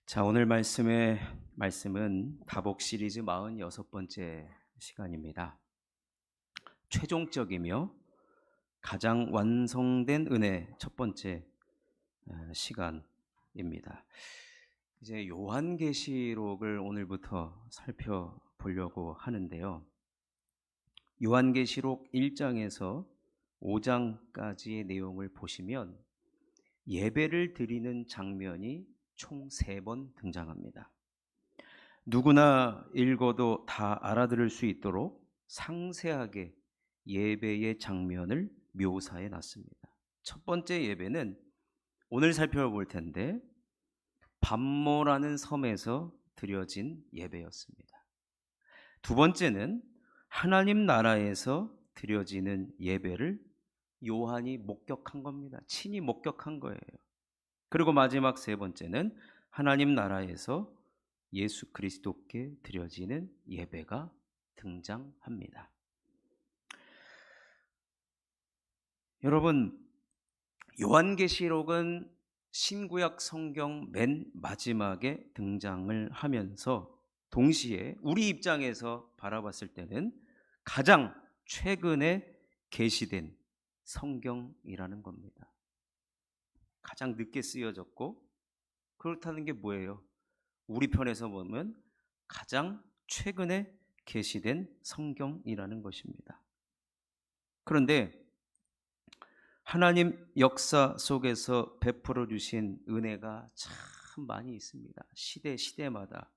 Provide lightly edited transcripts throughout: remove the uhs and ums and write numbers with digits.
자, 오늘 말씀은 다복 시리즈 46번째 시간입니다. 최종적이며 가장 완성된 은혜 첫 번째 시간입니다. 이제 요한계시록을 오늘부터 살펴보려고 하는데요. 요한계시록 1장에서 5장까지의 내용을 보시면 예배를 드리는 장면이 총 3번 등장합니다. 누구나 읽어도 다 알아들을 수 있도록 상세하게 예배의 장면을 묘사해 놨습니다. 첫 번째 예배는 오늘 살펴볼 텐데 밤모라는 섬에서 드려진 예배였습니다. 두 번째는 하나님 나라에서 드려지는 예배를 요한이 목격한 겁니다. 친히 목격한 거예요. 그리고 마지막 세 번째는 하나님 나라에서 예수 그리스도께 드려지는 예배가 등장합니다. 여러분, 요한계시록은 신구약 성경 맨 마지막에 등장을 하면서 동시에 우리 입장에서 바라봤을 때는 가장 최근에 계시된 성경이라는 겁니다. 가장 늦게 쓰여졌고, 그렇다는 게 뭐예요? 우리 편에서 보면 가장 최근에 계시된 성경이라는 것입니다. 그런데 하나님 역사 속에서 베풀어 주신 은혜가 참 많이 있습니다. 시대마다,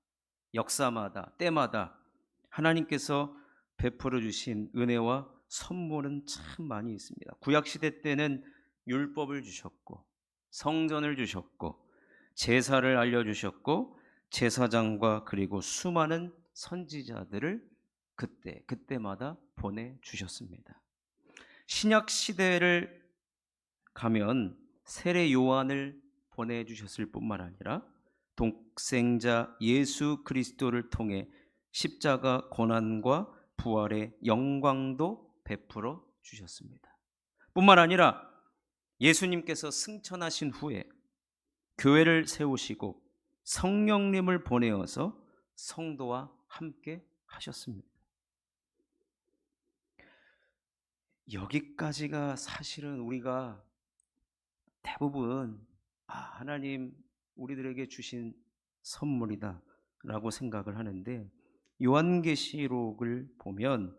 역사마다, 때마다 하나님께서 베풀어 주신 은혜와 선물은 참 많이 있습니다. 구약 시대 때는 율법을 주셨고, 성전을 주셨고, 제사를 알려주셨고, 제사장과 그리고 수많은 선지자들을 그때마다 보내주셨습니다. 신약 시대를 가면 세례 요한을 보내주셨을 뿐만 아니라 독생자 예수 그리스도를 통해 십자가 고난과 부활의 영광도 베풀어 주셨습니다. 뿐만 아니라 예수님께서 승천하신 후에 교회를 세우시고 성령님을 보내어서 성도와 함께 하셨습니다. 여기까지가 사실은 우리가 대부분 하나님 우리들에게 주신 선물이다 라고 생각을 하는데, 요한계시록을 보면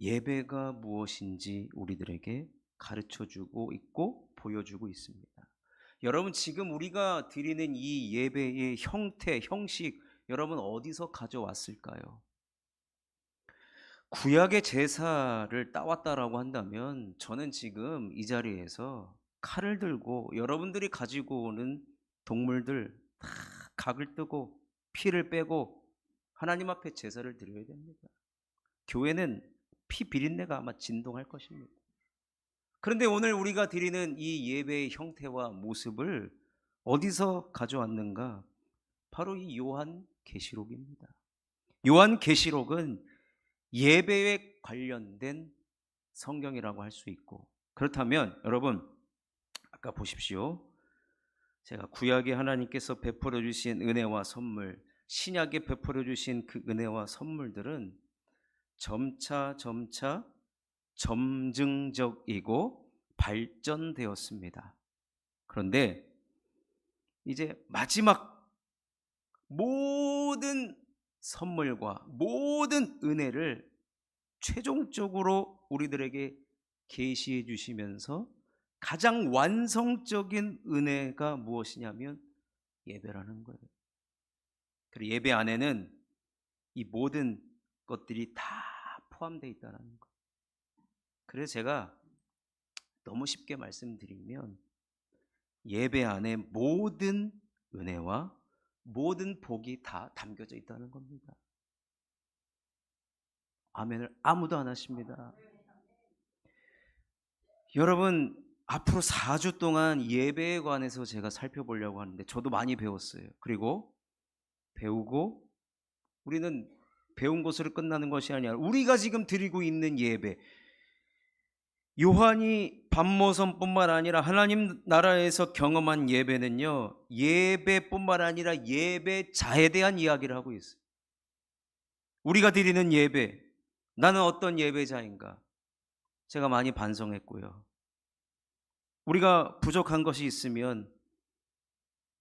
예배가 무엇인지 우리들에게 가르쳐주고 있고 보여주고 있습니다. 여러분, 지금 우리가 드리는 이 예배의 형태, 형식, 여러분 어디서 가져왔을까요? 구약의 제사를 따왔다라고 한다면 저는 지금 이 자리에서 칼을 들고 여러분들이 가지고 오는 동물들 다 각을 뜨고 피를 빼고 하나님 앞에 제사를 드려야 됩니다. 교회는 피 비린내가 아마 진동할 것입니다. 그런데 오늘 우리가 드리는 이 예배의 형태와 모습을 어디서 가져왔는가? 바로 이 요한계시록입니다. 요한계시록은 예배에 관련된 성경이라고 할 수 있고, 그렇다면 여러분 아까 보십시오. 제가 구약에 하나님께서 베풀어 주신 은혜와 선물, 신약에 베풀어 주신 그 은혜와 선물들은 점차 점증적이고 발전되었습니다. 그런데 이제 마지막 모든 선물과 모든 은혜를 최종적으로 우리들에게 계시해 주시면서 가장 완성적인 은혜가 무엇이냐면 예배라는 거예요. 그리고 예배 안에는 이 모든 것들이 다 포함되어 있다는 거예요. 그래서 제가 너무 쉽게 말씀드리면 예배 안에 모든 은혜와 모든 복이 다 담겨져 있다는 겁니다. 아멘을 아무도 안 하십니다. 여러분, 앞으로 4주 동안 예배에 관해서 제가 살펴보려고 하는데 저도 많이 배웠어요. 그리고 배우고 우리는 배운 것으로 끝나는 것이 아니라 우리가 지금 드리고 있는 예배, 요한이 밤모섬뿐만 아니라 하나님 나라에서 경험한 예배는요, 예배뿐만 아니라 예배자에 대한 이야기를 하고 있어요. 우리가 드리는 예배, 나는 어떤 예배자인가? 제가 많이 반성했고요. 우리가 부족한 것이 있으면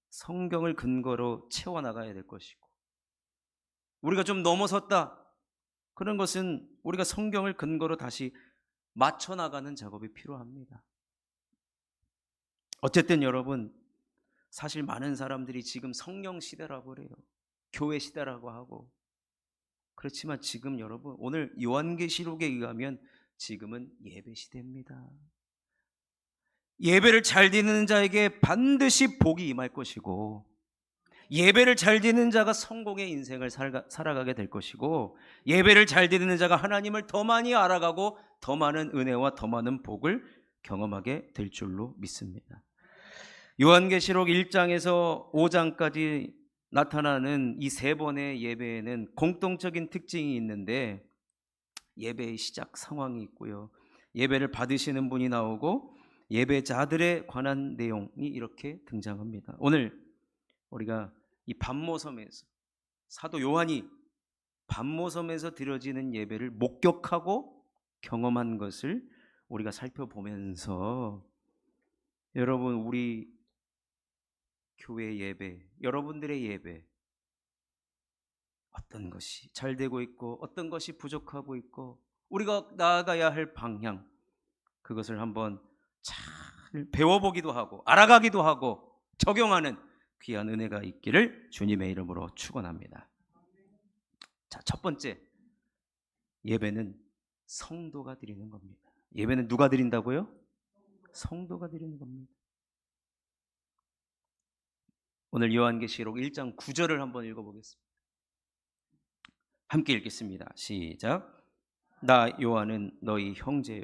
성경을 근거로 채워나가야 될 것이고, 우리가 좀 넘어섰다, 그런 것은 우리가 성경을 근거로 다시 맞춰나가는 작업이 필요합니다. 어쨌든 여러분, 사실 많은 사람들이 지금 성령 시대라고 그래요. 교회 시대라고 하고. 그렇지만 지금 여러분, 오늘 요한계시록에 의하면 지금은 예배 시대입니다. 예배를 잘 드리는 자에게 반드시 복이 임할 것이고, 예배를 잘 드리는 자가 성공의 인생을 살아가게 될 것이고, 예배를 잘 드리는 자가 하나님을 더 많이 알아가고 더 많은 은혜와 더 많은 복을 경험하게 될 줄로 믿습니다. 요한계시록 1장에서 5장까지 나타나는 이 세 번의 예배에는 공통적인 특징이 있는데, 예배의 시작 상황이 있고요, 예배를 받으시는 분이 나오고 예배자들에 관한 내용이 이렇게 등장합니다. 오늘 우리가 이 밤모섬에서 사도 요한이 밤모섬에서 드려지는 예배를 목격하고 경험한 것을 우리가 살펴보면서, 여러분, 우리 교회 예배, 여러분들의 예배, 어떤 것이 잘 되고 있고 어떤 것이 부족하고 있고 우리가 나아가야 할 방향, 그것을 한번 잘 배워보기도 하고 알아가기도 하고 적용하는 귀한 은혜가 있기를 주님의 이름으로 축원합니다. 자, 첫 번째, 예배는 성도가 드리는 겁니다. 예배는 누가 드린다고요? 성도가 드리는 겁니다. 오늘 요한계시록 1장 9절을 한번 읽어보겠습니다. 함께 읽겠습니다. 시작. 나 요한은 너희 형제요,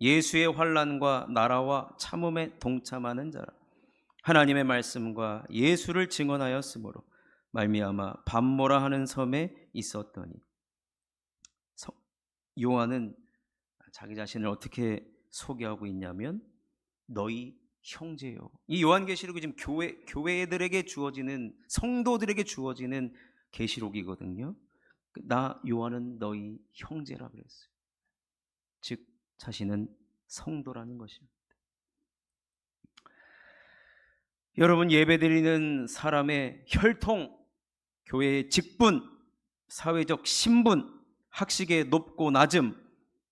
예수의 환난과 나라와 참음에 동참하는 자라. 하나님의 말씀과 예수를 증언하였으므로 말미암아 밤모라 하는 섬에 있었더니. 요한은 자기 자신을 어떻게 소개하고 있냐면 너희 형제요. 이 요한계시록이 지금 교회들에게 주어지는, 성도들에게 주어지는 계시록이거든요. 나 요한은 너희 형제라 그랬어요. 즉 자신은 성도라는 것입니다. 여러분, 예배드리는 사람의 혈통, 교회의 직분, 사회적 신분, 학식의 높고 낮음,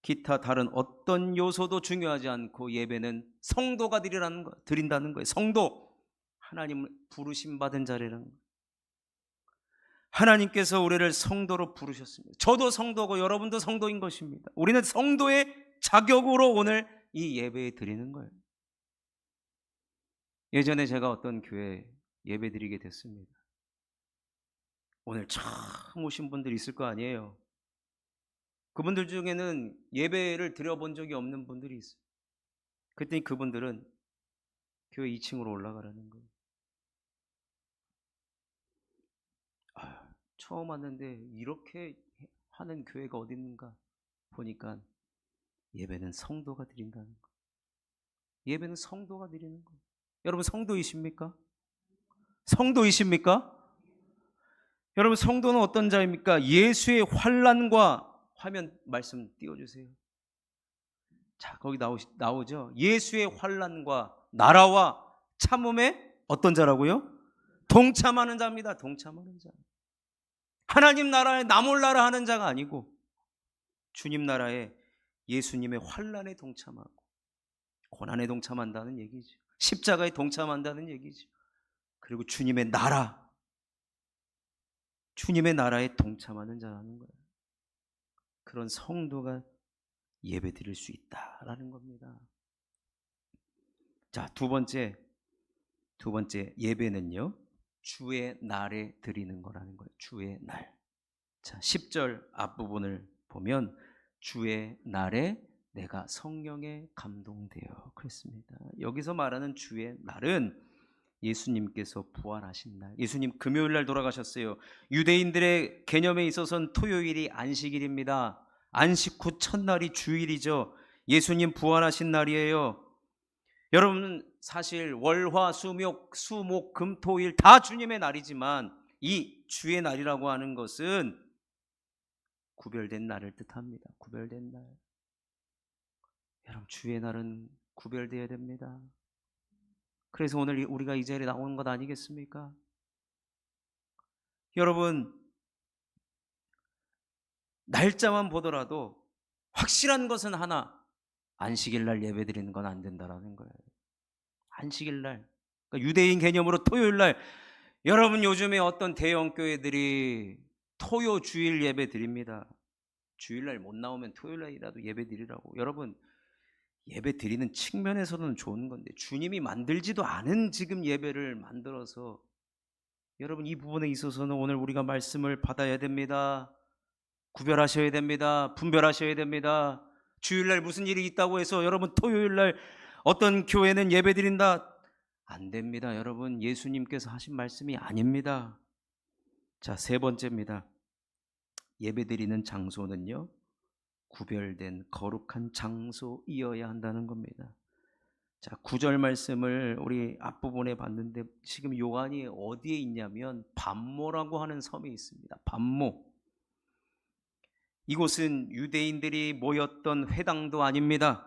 기타 다른 어떤 요소도 중요하지 않고 예배는 성도가 드린다는 거예요. 성도, 하나님 부르심 받은 자라는 거예요. 하나님께서 우리를 성도로 부르셨습니다. 저도 성도고 여러분도 성도인 것입니다. 우리는 성도의 자격으로 오늘 이 예배에 드리는 거예요. 예전에 제가 어떤 교회 예배 드리게 됐습니다. 오늘 처음 오신 분들 있을 거 아니에요. 그분들 중에는 예배를 드려본 적이 없는 분들이 있어요. 그랬더니 그분들은 교회 2층으로 올라가라는 거예요. 처음 왔는데 이렇게 하는 교회가 어디 있는가 보니까 예배는 성도가 드린다는 거예요. 예배는 성도가 드리는 거예요. 여러분, 성도이십니까? 성도이십니까? 여러분, 성도는 어떤 자입니까? 예수의 환난과, 화면 말씀 띄워주세요. 자, 거기 나오죠. 예수의 환난과 나라와 참음에 어떤 자라고요? 동참하는 자입니다. 동참하는 자. 하나님 나라에 나 몰라라 하는 자가 아니고 주님 나라에 예수님의 환난에 동참하고 고난에 동참한다는 얘기죠. 십자가에 동참한다는 얘기죠. 그리고 주님의 나라, 주님의 나라에 동참하는 자라는 거예요. 그런 성도가 예배 드릴 수 있다라는 겁니다. 자, 두 번째 예배는요, 주의 날에 드리는 거라는 거예요. 주의 날. 자, 10절 앞부분을 보면 주의 날에 내가 성령에 감동되어 그랬습니다. 여기서 말하는 주의 날은 예수님께서 부활하신 날. 예수님 금요일 날 돌아가셨어요. 유대인들의 개념에 있어서는 토요일이 안식일입니다. 안식 후 첫날이 주일이죠. 예수님 부활하신 날이에요. 여러분, 사실 월화 수목 금토일 다 주님의 날이지만 이 주의 날이라고 하는 것은 구별된 날을 뜻합니다. 구별된 날. 여러분, 주의 날은 구별되어야 됩니다. 그래서 오늘 우리가 이 자리에 나오는 것 아니겠습니까? 여러분, 날짜만 보더라도 확실한 것은 하나, 안식일 날 예배 드리는 건 안 된다라는 거예요. 안식일 날, 그러니까 유대인 개념으로 토요일 날. 여러분, 요즘에 어떤 대형 교회들이 토요 주일 예배 드립니다. 주일날 못 나오면 토요일날이라도 예배 드리라고. 여러분, 예배 드리는 측면에서는 좋은 건데 주님이 만들지도 않은 지금 예배를 만들어서, 여러분, 이 부분에 있어서는 오늘 우리가 말씀을 받아야 됩니다. 구별하셔야 됩니다. 분별하셔야 됩니다. 주일날 무슨 일이 있다고 해서 여러분 토요일날 어떤 교회는 예배 드린다, 안 됩니다. 여러분, 예수님께서 하신 말씀이 아닙니다. 자, 세 번째입니다. 예배 드리는 장소는요, 구별된 거룩한 장소이어야 한다는 겁니다. 자, 9절 말씀을 우리 앞부분에 봤는데 지금 요한이 어디에 있냐면 밤모라고 하는 섬에 있습니다. 밤모. 이곳은 유대인들이 모였던 회당도 아닙니다.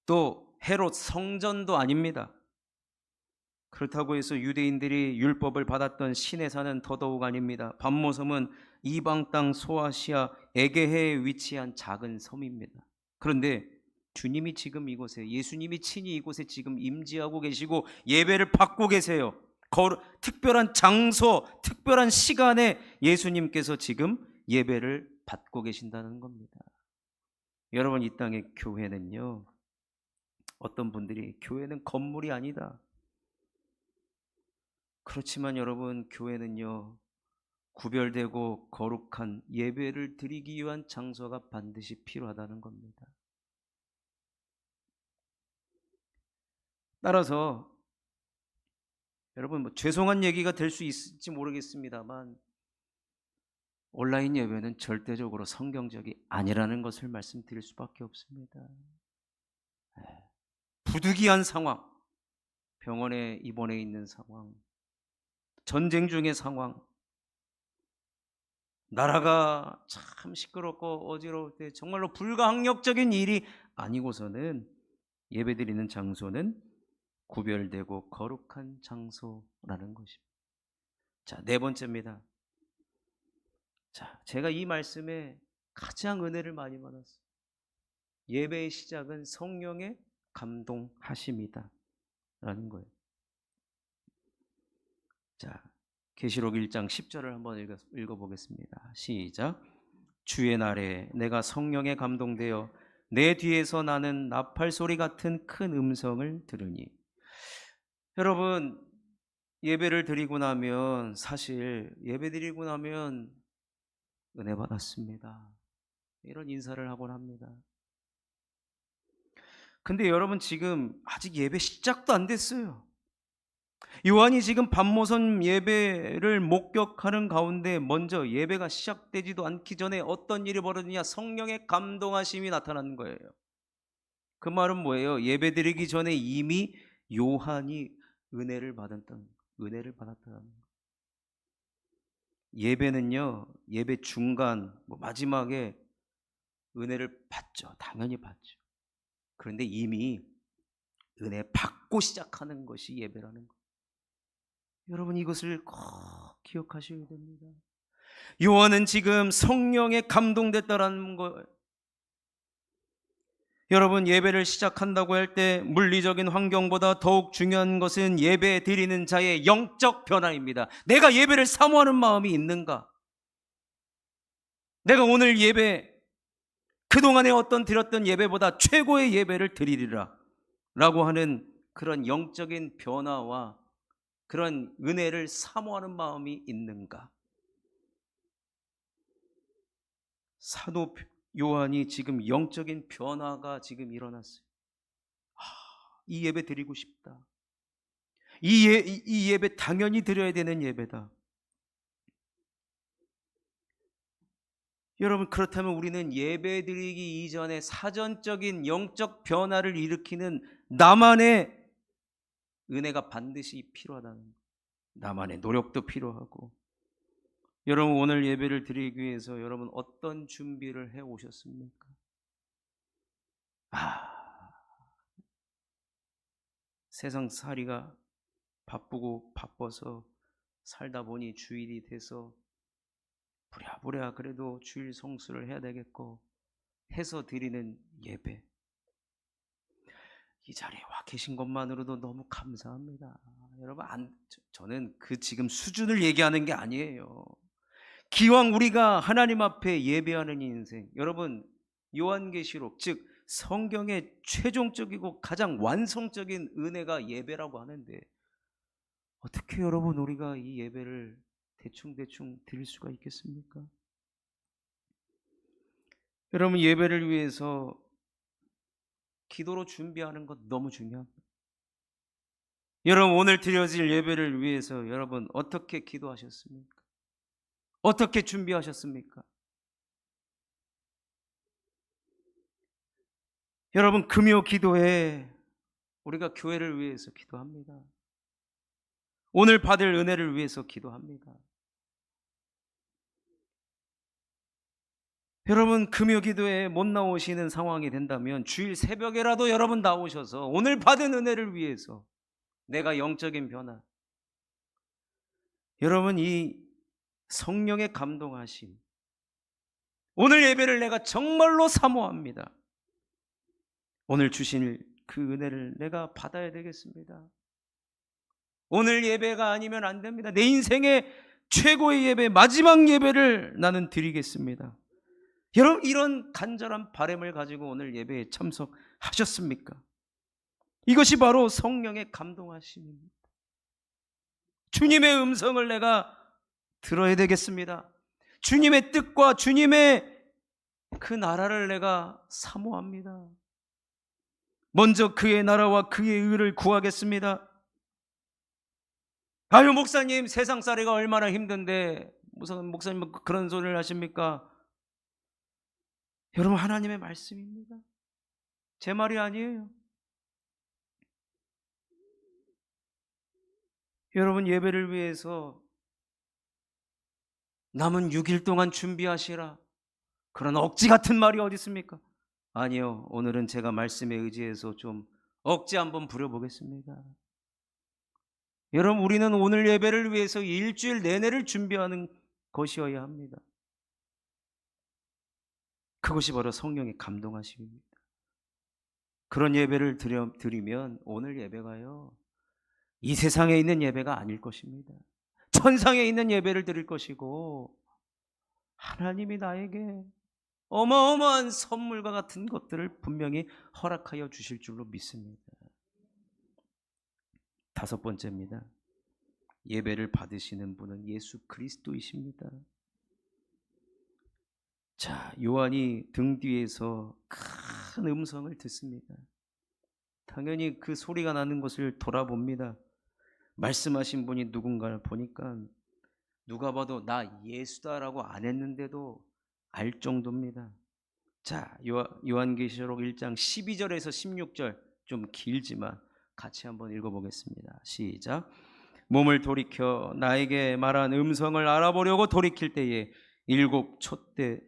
또 헤롯 성전도 아닙니다. 그렇다고 해서 유대인들이 율법을 받았던 시내산은 더더욱 아닙니다. 밤모섬은 이방 땅 소아시아 에게해에 위치한 작은 섬입니다. 그런데 주님이 지금 이곳에, 예수님이 친히 이곳에 지금 임재하고 계시고 예배를 받고 계세요. 특별한 장소, 특별한 시간에 예수님께서 지금 예배를 받고 계신다는 겁니다. 여러분, 이 땅의 교회는요, 어떤 분들이 교회는 건물이 아니다, 그렇지만 여러분, 교회는요, 구별되고 거룩한 예배를 드리기 위한 장소가 반드시 필요하다는 겁니다. 따라서 여러분, 죄송한 얘기가 될 수 있을지 모르겠습니다만 온라인 예배는 절대적으로 성경적이 아니라는 것을 말씀드릴 수밖에 없습니다. 부득이한 상황, 병원에 입원해 있는 상황, 전쟁 중의 상황, 나라가 참 시끄럽고 어지러울 때 정말로 불가항력적인 일이 아니고서는 예배드리는 장소는 구별되고 거룩한 장소라는 것입니다. 자, 네 번째입니다. 자, 제가 이 말씀에 가장 은혜를 많이 받았어요. 예배의 시작은 성령의 감동하심이다 라는 거예요. 자, 계시록 1장 10절을 한번 읽어보겠습니다. 시작. 주의 날에 내가 성령에 감동되어 내 뒤에서 나는 나팔 소리 같은 큰 음성을 들으니. 여러분, 예배를 드리고 나면, 사실 예배 드리고 나면 은혜 받았습니다, 이런 인사를 하곤 합니다. 근데 여러분, 지금 아직 예배 시작도 안 됐어요. 요한이 지금 밤모섬 예배를 목격하는 가운데 먼저 예배가 시작되지도 않기 전에 어떤 일이 벌어지냐, 성령의 감동하심이 나타나는 거예요. 그 말은 뭐예요? 예배 드리기 전에 이미 요한이 은혜를 받았다는 거예요. 예배는요, 예배 중간, 마지막에 은혜를 받죠. 당연히 받죠. 그런데 이미 은혜 받고 시작하는 것이 예배라는 거예요. 여러분, 이것을 꼭 기억하셔야 됩니다. 요한은 지금 성령에 감동됐다라는 거예요. 여러분, 예배를 시작한다고 할 때 물리적인 환경보다 더욱 중요한 것은 예배 드리는 자의 영적 변화입니다. 내가 예배를 사모하는 마음이 있는가? 내가 오늘 예배, 그동안에 어떤 드렸던 예배보다 최고의 예배를 드리리라 라고 하는 그런 영적인 변화와 그런 은혜를 사모하는 마음이 있는가? 사도 요한이 지금 영적인 변화가 지금 일어났어요. 이 예배 드리고 싶다. 이 예배 당연히 드려야 되는 예배다. 여러분, 그렇다면 우리는 예배드리기 이전에 사전적인 영적 변화를 일으키는 나만의 은혜가 반드시 필요하다는 거예요. 나만의 노력도 필요하고. 여러분, 오늘 예배를 드리기 위해서 여러분 어떤 준비를 해 오셨습니까? 세상살이가 바쁘고 바빠서 살다 보니 주일이 돼서 부랴부랴 그래도 주일 성수를 해야 되겠고 해서 드리는 예배, 이 자리에 와 계신 것만으로도 너무 감사합니다. 여러분, 저는 그 지금 수준을 얘기하는 게 아니에요. 기왕 우리가 하나님 앞에 예배하는 인생, 여러분, 요한계시록 즉 성경의 최종적이고 가장 완성적인 은혜가 예배라고 하는데 어떻게 여러분 우리가 이 예배를 대충 드릴 수가 있겠습니까? 여러분, 예배를 위해서 기도로 준비하는 것 너무 중요합니다. 여러분, 오늘 드려질 예배를 위해서 여러분 어떻게 기도하셨습니까? 어떻게 준비하셨습니까? 여러분, 금요 기도에 우리가 교회를 위해서 기도합니다. 오늘 받을 은혜를 위해서 기도합니다. 여러분, 금요 기도에 못 나오시는 상황이 된다면 주일 새벽에라도 여러분 나오셔서 오늘 받은 은혜를 위해서 내가 영적인 변화, 여러분 이 성령의 감동하심, 오늘 예배를 내가 정말로 사모합니다. 오늘 주신 그 은혜를 내가 받아야 되겠습니다. 오늘 예배가 아니면 안 됩니다. 내 인생의 최고의 예배, 마지막 예배를 나는 드리겠습니다. 여러분, 이런 간절한 바람을 가지고 오늘 예배에 참석하셨습니까? 이것이 바로 성령의 감동하심입니다. 주님의 음성을 내가 들어야 되겠습니다. 주님의 뜻과 주님의 그 나라를 내가 사모합니다. 먼저 그의 나라와 그의 의를 구하겠습니다. 아유, 목사님, 세상살이가 얼마나 힘든데 무슨 목사님 그런 소리를 하십니까? 여러분, 하나님의 말씀입니다. 제 말이 아니에요. 여러분, 예배를 위해서 남은 6일 동안 준비하시라, 그런 억지 같은 말이 어디 있습니까? 아니요, 오늘은 제가 말씀에 의지해서 좀 억지 한번 부려보겠습니다. 여러분, 우리는 오늘 예배를 위해서 일주일 내내를 준비하는 것이어야 합니다. 그것이 바로 성령의 감동하심입니다. 그런 예배를 드리면 오늘 예배가요, 이 세상에 있는 예배가 아닐 것입니다. 천상에 있는 예배를 드릴 것이고 하나님이 나에게 어마어마한 선물과 같은 것들을 분명히 허락하여 주실 줄로 믿습니다. 다섯 번째입니다. 예배를 받으시는 분은 예수 그리스도이십니다. 자, 요한이 등 뒤에서 큰 음성을 듣습니다. 당연히 그 소리가 나는 것을 돌아봅니다. 말씀하신 분이 누군가를 보니까 누가 봐도 나 예수다라고 안 했는데도 알 정도입니다. 자, 요한계시록 1장 12절에서 16절, 좀 길지만 같이 한번 읽어보겠습니다. 시작. 몸을 돌이켜 나에게 말한 음성을 알아보려고 돌이킬 때에 일곱 촛대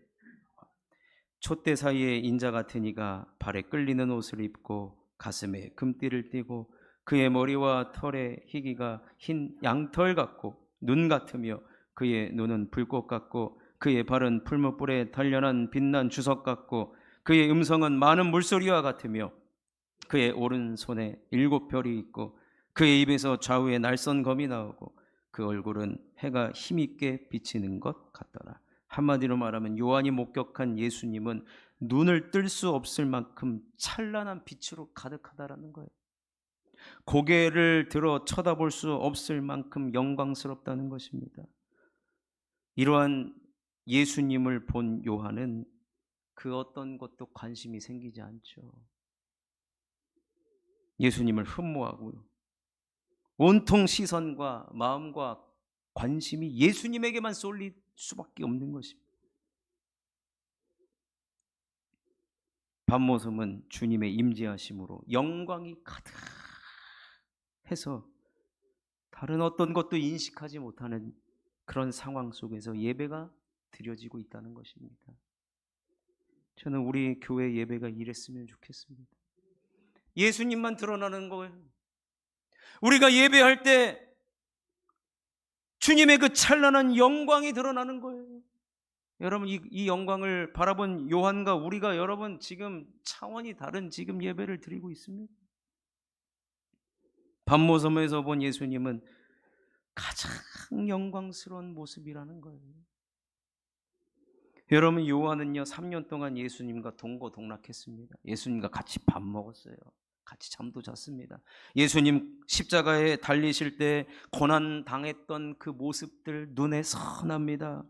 사이에 인자 같은 이가 발에 끌리는 옷을 입고 가슴에 금띠를 띠고 그의 머리와 털의 희기가 흰 양털 같고 눈 같으며 그의 눈은 불꽃 같고 그의 발은 풀무불에 단련한 빛난 주석 같고 그의 음성은 많은 물소리와 같으며 그의 오른손에 7별이 있고 그의 입에서 좌우에 날선 검이 나오고 그 얼굴은 해가 힘있게 비치는 것 같더라. 한마디로 말하면 요한이 목격한 예수님은 눈을 뜰 수 없을 만큼 찬란한 빛으로 가득하다라는 거예요. 고개를 들어 쳐다볼 수 없을 만큼 영광스럽다는 것입니다. 이러한 예수님을 본 요한은 그 어떤 것도 관심이 생기지 않죠. 예수님을 흠모하고요, 온통 시선과 마음과 관심이 예수님에게만 쏠릴 수밖에 없는 것입니다. 밤모섬은 주님의 임재하심으로 영광이 가득해서 다른 어떤 것도 인식하지 못하는 그런 상황 속에서 예배가 드려지고 있다는 것입니다. 저는 우리 교회 예배가 이랬으면 좋겠습니다. 예수님만 드러나는 거예요. 우리가 예배할 때 주님의 그 찬란한 영광이 드러나는 거예요. 여러분, 이 영광을 바라본 요한과 우리가 여러분 지금 차원이 다른 지금 예배를 드리고 있습니다. 밤모섬에서 본 예수님은 가장 영광스러운 모습이라는 거예요. 여러분, 요한은요 3년 동안 예수님과 동거동락했습니다. 예수님과 같이 밥 먹었어요. 같이 잠도 잤습니다. 예수님 십자가에 달리실 때 고난 당했던 그 모습들 눈에 선합니다.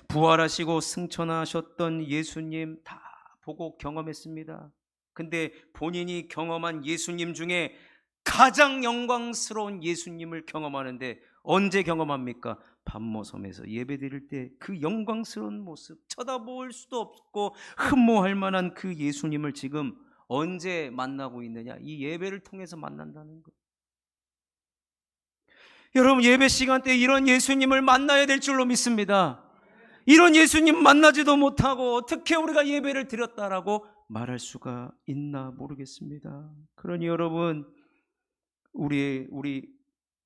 부활하시고 승천하셨던 예수님 다 보고 경험했습니다. 근데 본인이 경험한 예수님 중에 가장 영광스러운 예수님을 경험하는데 언제 경험합니까? 밤모섬에서 예배드릴 때 그 영광스러운 모습, 쳐다볼 수도 없고 흠모할 만한 그 예수님을 지금 언제 만나고 있느냐? 이 예배를 통해서 만난다는 거예요. 여러분, 예배 시간 때 이런 예수님을 만나야 될 줄로 믿습니다. 이런 예수님 만나지도 못하고 어떻게 우리가 예배를 드렸다라고 말할 수가 있나 모르겠습니다. 그러니 여러분, 우리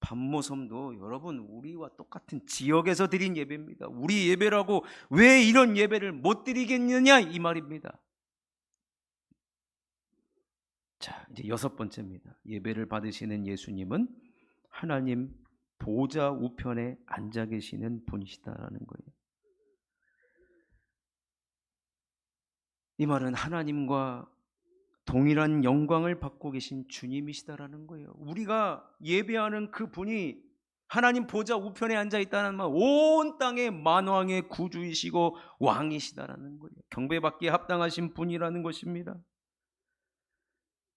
밤모섬도 여러분 우리와 똑같은 지역에서 드린 예배입니다. 우리 예배라고 왜 이런 예배를 못 드리겠느냐 이 말입니다. 자, 이제 6번째입니다. 예배를 받으시는 예수님은 하나님 보좌 우편에 앉아 계시는 분이시다라는 거예요. 이 말은 하나님과 동일한 영광을 받고 계신 주님이시다라는 거예요. 우리가 예배하는 그 분이 하나님 보좌 우편에 앉아 있다는 말, 온 땅의 만왕의 구주이시고 왕이시다라는 거예요. 경배받기에 합당하신 분이라는 것입니다.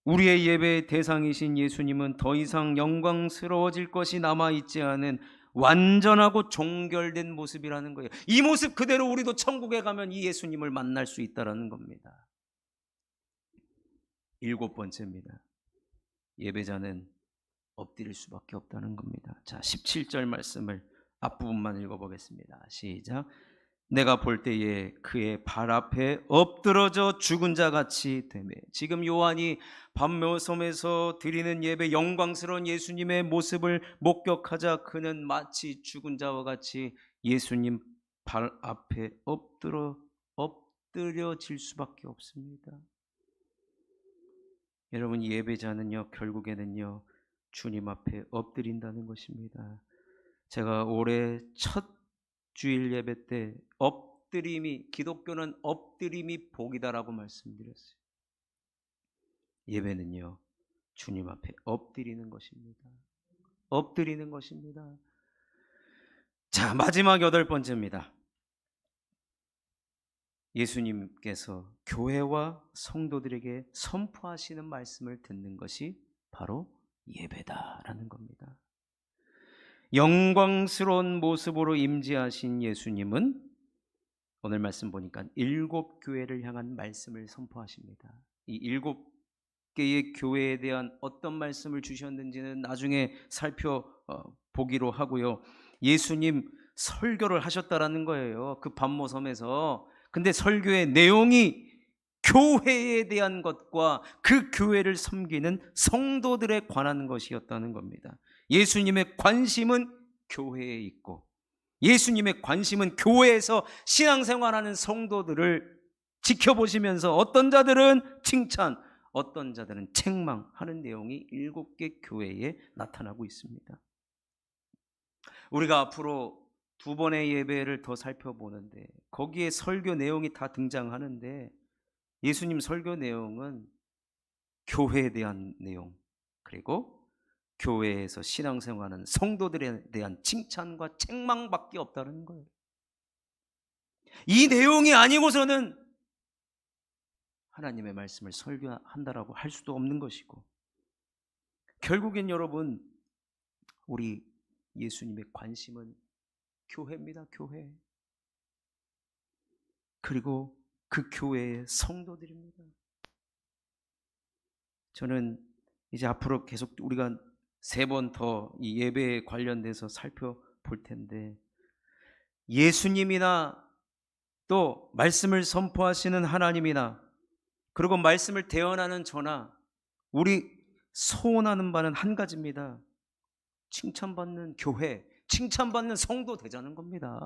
우리의 예배의 대상이신 예수님은 더 이상 영광스러워질 것이 남아있지 않은 완전하고 종결된 모습이라는 거예요. 이 모습 그대로 우리도 천국에 가면 이 예수님을 만날 수 있다는 겁니다. 7번째입니다. 예배자는 엎드릴 수밖에 없다는 겁니다. 자, 17절 말씀을 앞부분만 읽어보겠습니다. 시작. 내가 볼 때에 그의 발 앞에 엎드러져 죽은 자 같이 되매. 지금 요한이 밤모섬에서 드리는 예배, 영광스러운 예수님의 모습을 목격하자 그는 마치 죽은 자와 같이 예수님 발 앞에 엎드려질 수밖에 없습니다. 여러분, 예배자는요 결국에는요 주님 앞에 엎드린다는 것입니다. 제가 올해 첫 주일 예배 때 엎드림이, 기독교는 엎드림이 복이다라고 말씀드렸어요. 예배는요 주님 앞에 엎드리는 것입니다. 엎드리는 것입니다. 자, 마지막 8번째입니다. 예수님께서 교회와 성도들에게 선포하시는 말씀을 듣는 것이 바로 예배다라는 겁니다. 영광스러운 모습으로 임재하신 예수님은 오늘 말씀 보니까 7교회를 향한 말씀을 선포하십니다. 이 7개의 교회에 대한 어떤 말씀을 주셨는지는 나중에 살펴보기로 하고요. 예수님 설교를 하셨다라는 거예요. 그 밤모섬에서. 근데 설교의 내용이 교회에 대한 것과 그 교회를 섬기는 성도들에 관한 것이었다는 겁니다. 예수님의 관심은 교회에 있고 예수님의 관심은 교회에서 신앙생활하는 성도들을 지켜보시면서 어떤 자들은 칭찬, 어떤 자들은 책망하는 내용이 7개 교회에 나타나고 있습니다. 우리가 앞으로 2번의 예배를 더 살펴보는데 거기에 설교 내용이 다 등장하는데 예수님 설교 내용은 교회에 대한 내용, 그리고 교회에서 신앙생활하는 성도들에 대한 칭찬과 책망밖에 없다는 거예요. 이 내용이 아니고서는 하나님의 말씀을 설교한다라고 할 수도 없는 것이고, 결국엔 여러분 우리 예수님의 관심은 교회입니다. 교회. 그리고 그 교회의 성도들입니다. 저는 이제 앞으로 계속 우리가 3번 더 이 예배에 관련돼서 살펴볼 텐데, 예수님이나 또 말씀을 선포하시는 하나님이나 그리고 말씀을 대언하는 저나 우리 소원하는 바는 한 가지입니다. 칭찬받는 교회, 칭찬받는 성도 되자는 겁니다.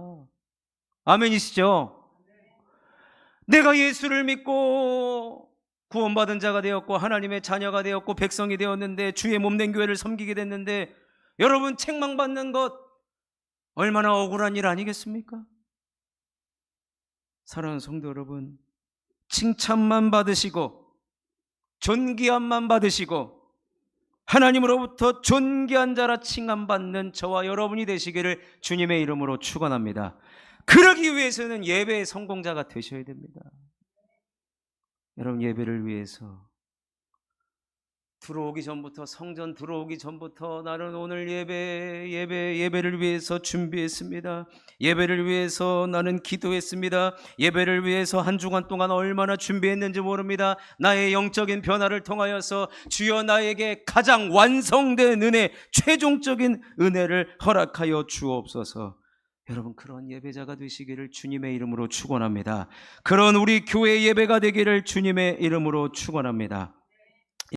아멘이시죠? 내가 예수를 믿고 구원받은 자가 되었고 하나님의 자녀가 되었고 백성이 되었는데 주의 몸된 교회를 섬기게 됐는데, 여러분 책망받는 것 얼마나 억울한 일 아니겠습니까? 사랑하는 성도 여러분, 칭찬만 받으시고 존귀함만 받으시고 하나님으로부터 존귀한 자라 칭함받는 저와 여러분이 되시기를 주님의 이름으로 축원합니다. 그러기 위해서는 예배의 성공자가 되셔야 됩니다. 여러분, 예배를 위해서 들어오기 전부터, 성전 들어오기 전부터 나는 오늘 예배를 위해서 준비했습니다. 예배를 위해서 나는 기도했습니다. 예배를 위해서 한 주간 동안 얼마나 준비했는지 모릅니다. 나의 영적인 변화를 통하여서 주여 나에게 가장 완성된 은혜, 최종적인 은혜를 허락하여 주옵소서. 여러분, 그런 예배자가 되시기를 주님의 이름으로 축원합니다. 그런 우리 교회 예배가 되기를 주님의 이름으로 축원합니다.